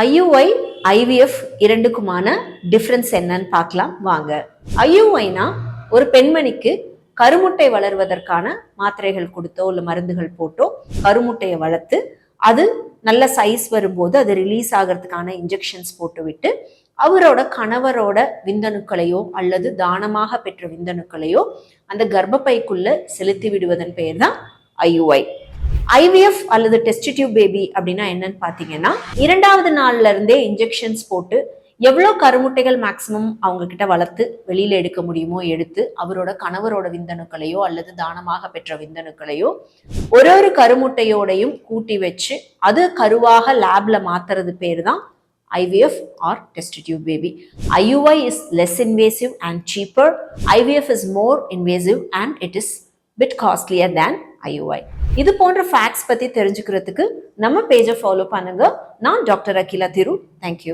IUI, IVF இரண்டுக்குமான difference என்னன்னு பார்க்கலாம் வாங்க. IUIனா ஒரு பெண்மணிக்கு கருமுட்டை வளர்வதற்கான மாத்திரைகள் கொடுத்தோ இல்லை மருந்துகள் போட்டோ கருமுட்டையை வளர்த்து அது நல்ல சைஸ் வரும்போது அது ரிலீஸ் ஆகிறதுக்கான இன்ஜெக்ஷன்ஸ் போட்டு விட்டு அவரோட கணவரோட விந்தணுக்களையோ அல்லது தானமாக பெற்ற விந்தணுக்களையோ அந்த கர்ப்பப்பைக்குள்ள செலுத்தி விடுவதன் பெயர் தான் IUI. ஐவிஎஃப் அல்லது டெஸ்ட் டியூப் பேபி அப்படின்னா என்னன்னு பார்த்தீங்கன்னா 2வது நாள்ல இருந்தே இன்ஜெக்ஷன்ஸ் போட்டு எவ்வளோ கருமுட்டைகள் மேக்சிமம் அவங்க கிட்ட வளர்த்து வெளியில எடுக்க முடியுமோ எடுத்து அவரோட கணவரோட விந்தணுக்களையோ அல்லது தானமாக பெற்ற விந்தணுக்களையோ ஒரு கருமுட்டையோடையும் கூட்டி வச்சு அது கருவாக லேப்ல மாத்துறது பேர் தான் IVF or test tube baby. IUI is less invasive and cheaper. IVF is more invasive and it is bit costlier than IUI. இது போன்ற ஃபேக்ட்ஸ் பத்தி தெரிஞ்சுக்கிறதுக்கு நம்ம பேஜை ஃபாலோ பண்ணுங்க. நான் டாக்டர் அகிலா திரு. தேங்க்யூ.